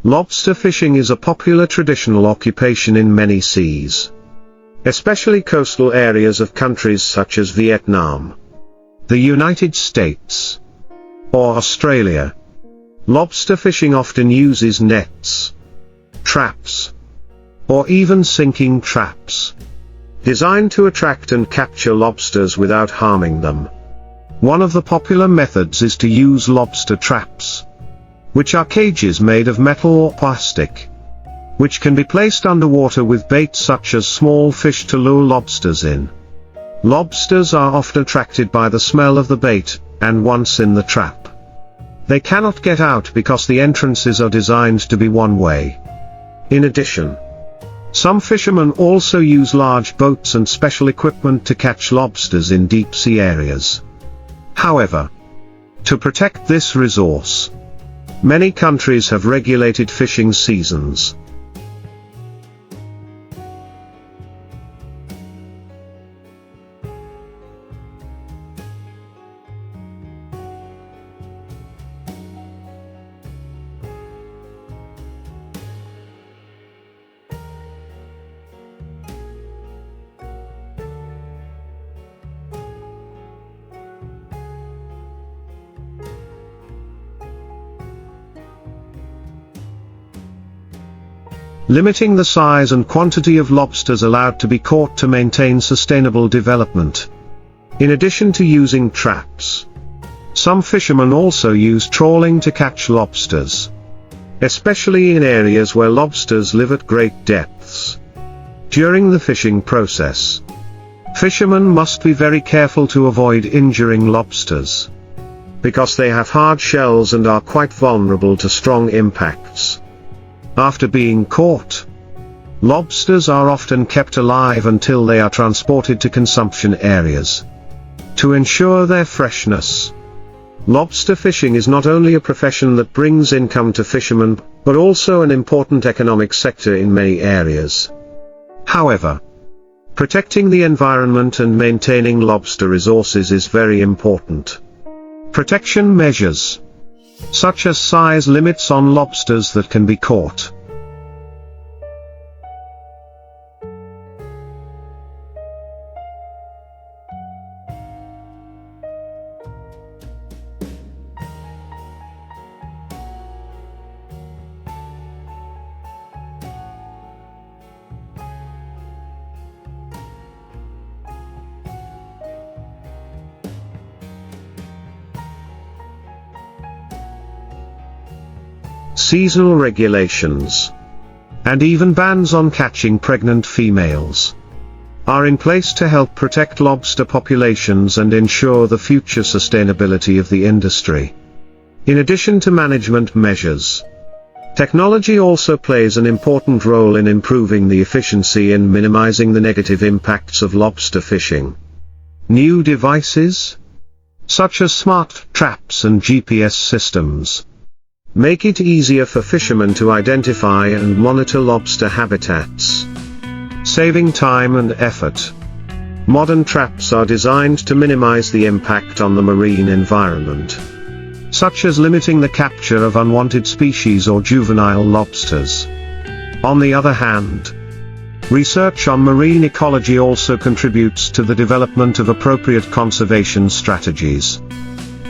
Lobster fishing is a popular traditional occupation in many seas, especially coastal areas of countries such as Vietnam, the United States, or Australia. Lobster fishing often uses nets, traps, or even sinking traps, designed to attract and capture lobsters without harming them. One of the popular methods is to use lobster traps, which are cages made of metal or plastic, which can be placed underwater with bait such as small fish to lure lobsters in. Lobsters are often attracted by the smell of the bait, and once in the trap, they cannot get out because the entrances are designed to be one-way. In addition, some fishermen also use large boats and special equipment to catch lobsters in deep-sea areas. However, to protect this resource, many countries have regulated fishing seasons. Limiting the size and quantity of lobsters allowed to be caught to maintain sustainable development. In addition to using traps, some fishermen also use trawling to catch lobsters, especially in areas where lobsters live at great depths. During the fishing process, fishermen must be very careful to avoid injuring lobsters, because they have hard shells and are quite vulnerable to strong impacts. After being caught, lobsters are often kept alive until they are transported to consumption areas, to ensure their freshness. Lobster fishing is not only a profession that brings income to fishermen, but also an important economic sector in many areas. However, protecting the environment and maintaining lobster resources is very important. Protection measures, such as size limits on lobsters that can be caught, seasonal regulations, and even bans on catching pregnant females are in place to help protect lobster populations and ensure the future sustainability of the industry. In addition to management measures, technology also plays an important role in improving the efficiency and minimizing the negative impacts of lobster fishing. New devices, such as smart traps and GPS systems, make it easier for fishermen to identify and monitor lobster habitats, saving time and effort. Modern traps are designed to minimize the impact on the marine environment, such as limiting the capture of unwanted species or juvenile lobsters. On the other hand, research on marine ecology also contributes to the development of appropriate conservation strategies,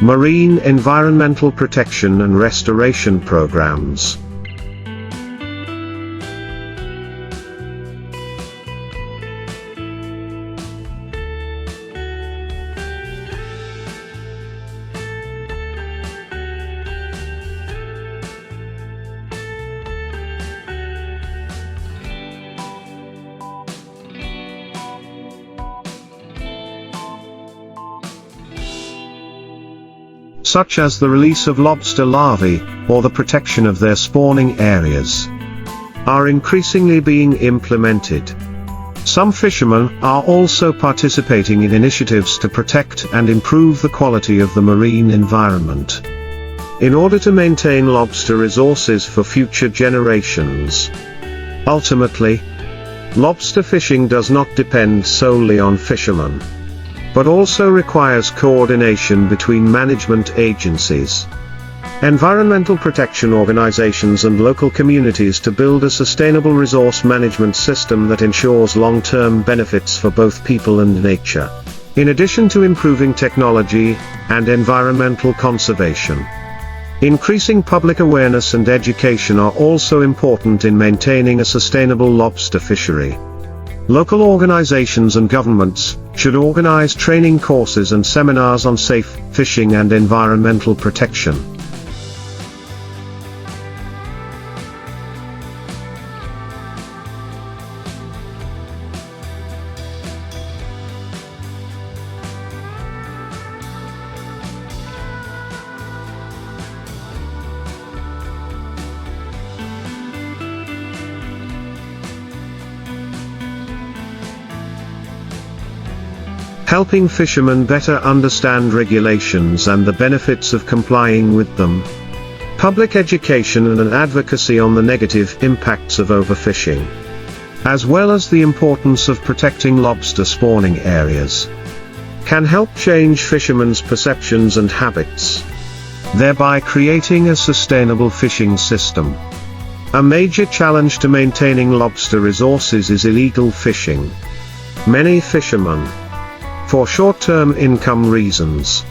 marine environmental protection and restoration programs. Such as the release of lobster larvae, or the protection of their spawning areas, are increasingly being implemented. Some fishermen are also participating in initiatives to protect and improve the quality of the marine environment, in order to maintain lobster resources for future generations. Ultimately, lobster fishing does not depend solely on fishermen, but also requires coordination between management agencies, environmental protection organizations and local communities to build a sustainable resource management system that ensures long-term benefits for both people and nature. In addition to improving technology and environmental conservation, increasing public awareness and education are also important in maintaining a sustainable lobster fishery. Local organizations and governments should organize training courses and seminars on safe fishing and environmental protection. Helping fishermen better understand regulations and the benefits of complying with them. Public education and an advocacy on the negative impacts of overfishing, as well as the importance of protecting lobster spawning areas, can help change fishermen's perceptions and habits, thereby creating a sustainable fishing system. A major challenge to maintaining lobster resources is illegal fishing. Many fishermen, for short-term income reasons,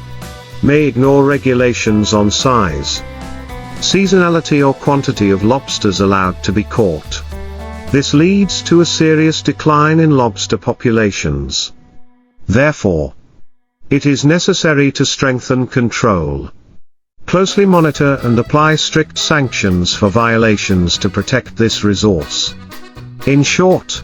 may ignore regulations on size, seasonality or quantity of lobsters allowed to be caught. This leads to a serious decline in lobster populations. Therefore, it is necessary to strengthen control, closely monitor and apply strict sanctions for violations to protect this resource. In short,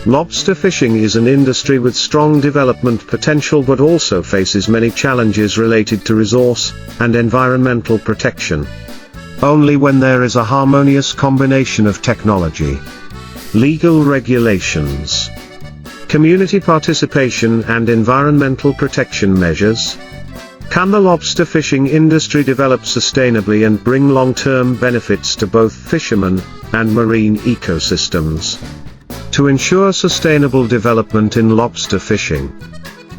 lobster fishing is an industry with strong development potential but also faces many challenges related to resource and environmental protection. Only when there is a harmonious combination of technology, legal regulations, community participation and environmental protection measures, can the lobster fishing industry develop sustainably and bring long-term benefits to both fishermen and marine ecosystems. To ensure sustainable development in lobster fishing,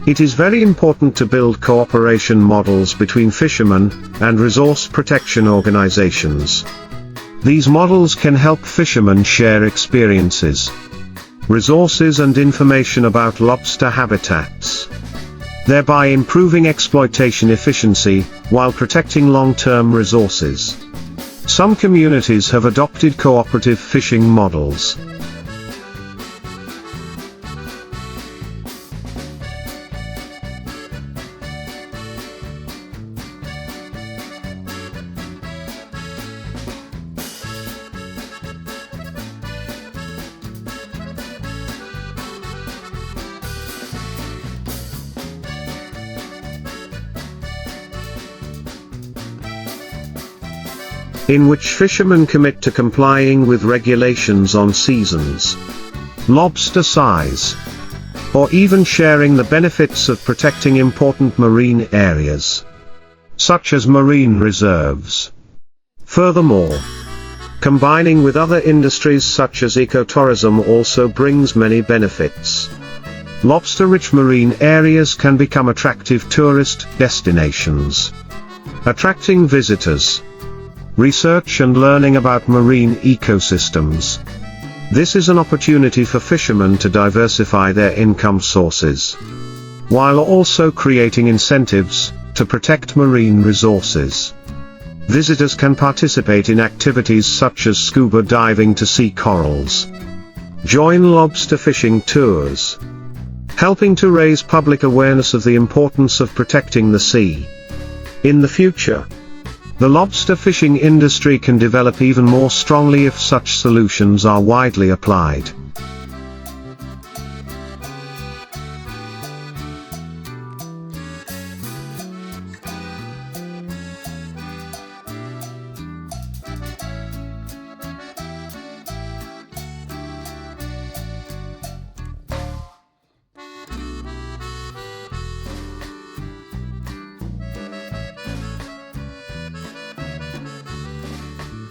it is very important to build cooperation models between fishermen and resource protection organizations. These models can help fishermen share experiences, resources and information about lobster habitats, thereby improving exploitation efficiency while protecting long-term resources. Some communities have adopted cooperative fishing models. In which fishermen commit to complying with regulations on seasons, lobster size, or even sharing the benefits of protecting important marine areas, such as marine reserves. Furthermore, combining with other industries such as ecotourism also brings many benefits. Lobster-rich marine areas can become attractive tourist destinations, attracting visitors, research and learning about marine ecosystems. This is an opportunity for fishermen to diversify their income sources, while also creating incentives to protect marine resources. Visitors can participate in activities such as scuba diving to see corals, join lobster fishing tours, helping to raise public awareness of the importance of protecting the sea. In the future, the lobster fishing industry can develop even more strongly if such solutions are widely applied.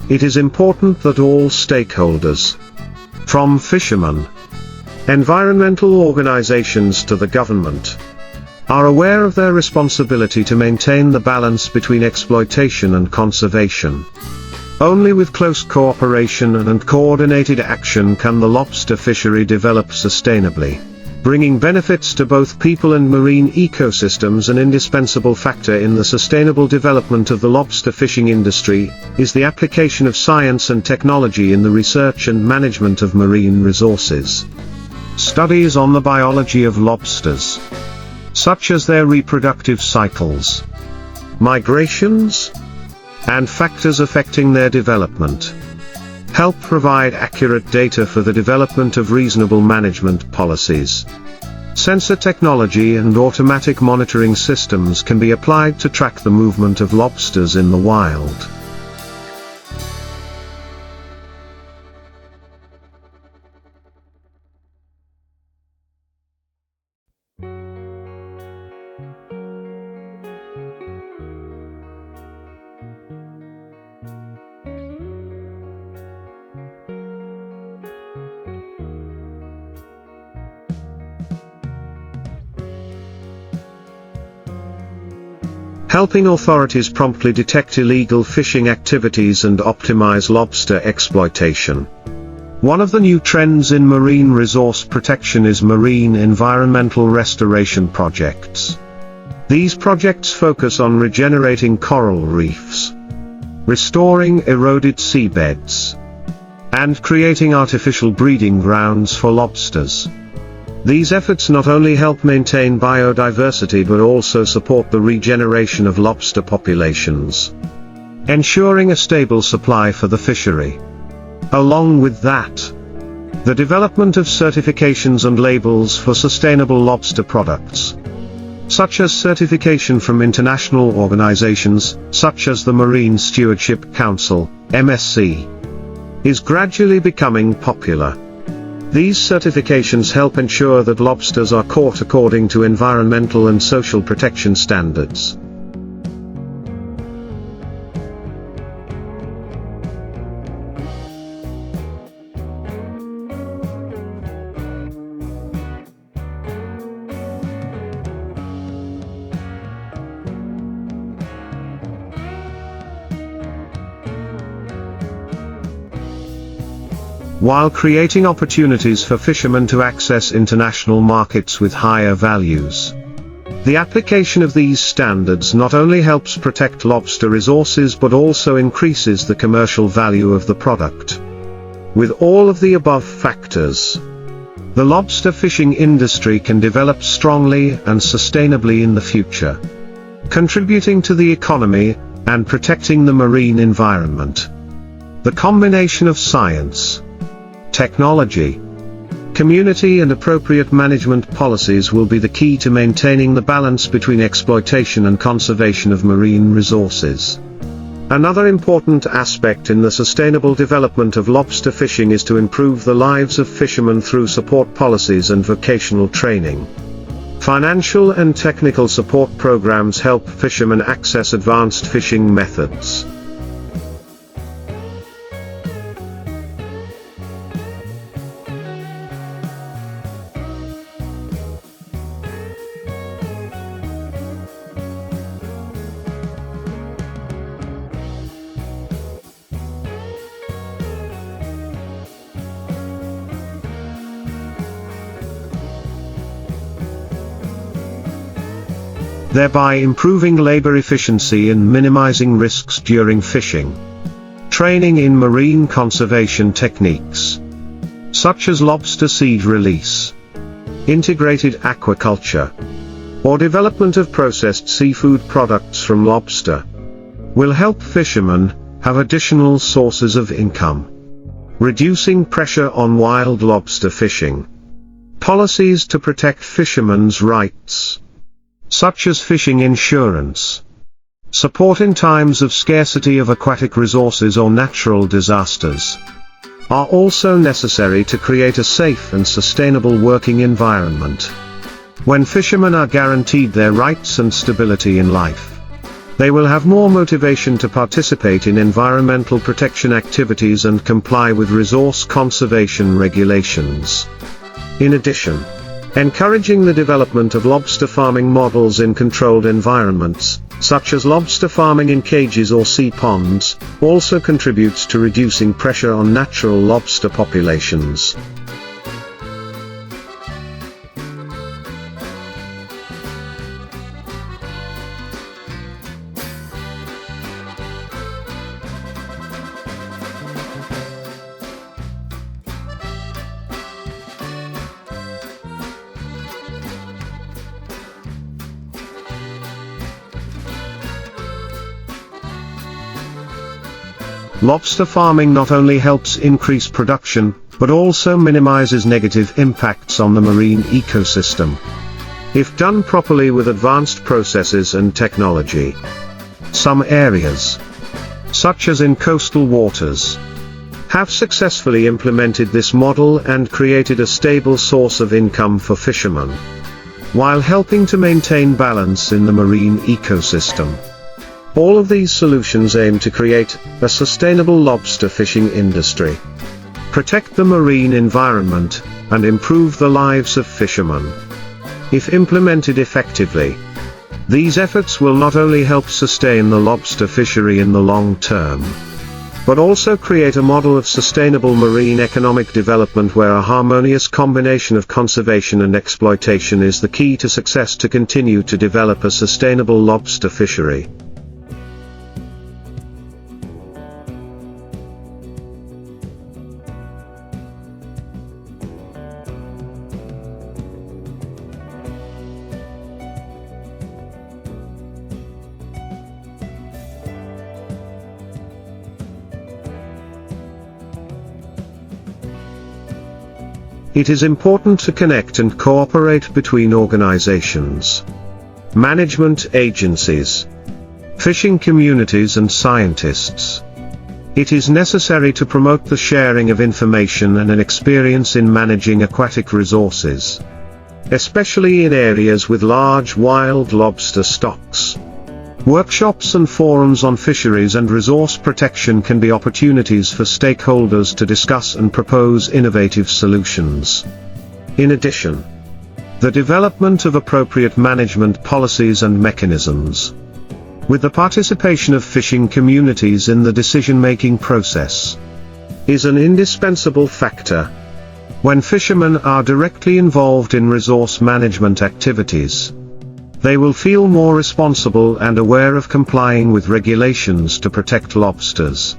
It is important that all stakeholders, from fishermen, environmental organizations to the government, are aware of their responsibility to maintain the balance between exploitation and conservation. Only with close cooperation and coordinated action can the lobster fishery develop sustainably, bringing benefits to both people and marine ecosystems. An indispensable factor in the sustainable development of the lobster fishing industry is the application of science and technology in the research and management of marine resources. Studies on the biology of lobsters, such as their reproductive cycles, migrations, and factors affecting their development, help provide accurate data for the development of reasonable management policies. Sensor technology and automatic monitoring systems can be applied to track the movement of lobsters in the wild. Helping authorities promptly detect illegal fishing activities and optimize lobster exploitation. One of the new trends in marine resource protection is marine environmental restoration projects. These projects focus on regenerating coral reefs, restoring eroded seabeds, and creating artificial breeding grounds for lobsters. These efforts not only help maintain biodiversity but also support the regeneration of lobster populations, ensuring a stable supply for the fishery. Along with that, the development of certifications and labels for sustainable lobster products, such as certification from international organizations, such as the Marine Stewardship Council, MSC, is gradually becoming popular. These certifications help ensure that lobsters are caught according to environmental and social protection standards. While creating opportunities for fishermen to access international markets with higher values, the application of these standards not only helps protect lobster resources but also increases the commercial value of the product. With all of the above factors, the lobster fishing industry can develop strongly and sustainably in the future, contributing to the economy and protecting the marine environment. The combination of science, technology, community and appropriate management policies will be the key to maintaining the balance between exploitation and conservation of marine resources. Another important aspect in the sustainable development of lobster fishing is to improve the lives of fishermen through support policies and vocational training. Financial and technical support programs help fishermen access advanced fishing methods. Thereby improving labor efficiency and minimizing risks during fishing. Training in marine conservation techniques, such as lobster seed release, integrated aquaculture, or development of processed seafood products from lobster, will help fishermen have additional sources of income, reducing pressure on wild lobster fishing. Policies to protect fishermen's rights, such as fishing insurance, support in times of scarcity of aquatic resources or natural disasters, are also necessary to create a safe and sustainable working environment. When fishermen are guaranteed their rights and stability in life, They will have more motivation to participate in environmental protection activities and comply with resource conservation regulations. In addition, encouraging the development of lobster farming models in controlled environments, such as lobster farming in cages or sea ponds, also contributes to reducing pressure on natural lobster populations. Lobster farming not only helps increase production, but also minimizes negative impacts on the marine ecosystem, if done properly with advanced processes and technology. Some areas, such as in coastal waters, have successfully implemented this model and created a stable source of income for fishermen, while helping to maintain balance in the marine ecosystem. All of these solutions aim to create a sustainable lobster fishing industry, protect the marine environment, and improve the lives of fishermen. If implemented effectively, these efforts will not only help sustain the lobster fishery in the long term, but also create a model of sustainable marine economic development where a harmonious combination of conservation and exploitation is the key to success to continue to develop a sustainable lobster fishery. It is important to connect and cooperate between organizations, management agencies, fishing communities and scientists. It is necessary to promote the sharing of information and an experience in managing aquatic resources, especially in areas with large wild lobster stocks. Workshops and forums on fisheries and resource protection can be opportunities for stakeholders to discuss and propose innovative solutions. In addition, the development of appropriate management policies and mechanisms, with the participation of fishing communities in the decision-making process, is an indispensable factor. When fishermen are directly involved in resource management activities, they will feel more responsible and aware of complying with regulations to protect lobsters.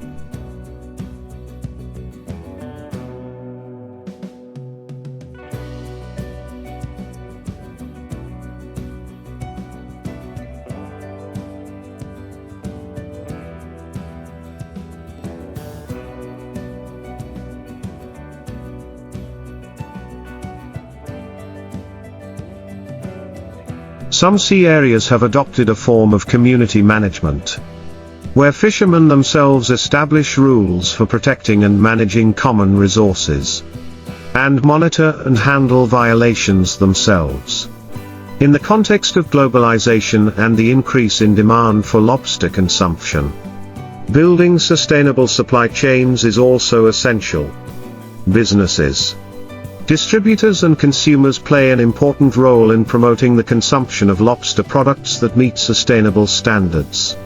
Some sea areas have adopted a form of community management, where fishermen themselves establish rules for protecting and managing common resources, and monitor and handle violations themselves. In the context of globalization and the increase in demand for lobster consumption, building sustainable supply chains is also essential. Businesses, distributors and consumers play an important role in promoting the consumption of lobster products that meet sustainable standards.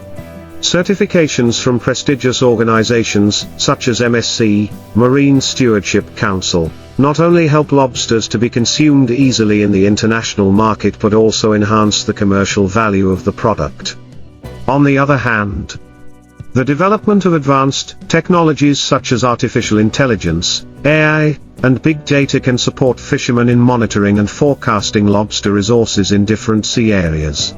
Certifications from prestigious organizations, such as MSC, Marine Stewardship Council, not only help lobsters to be consumed easily in the international market but also enhance the commercial value of the product. On the other hand, the development of advanced technologies such as artificial intelligence, AI, and big data can support fishermen in monitoring and forecasting lobster resources in different sea areas.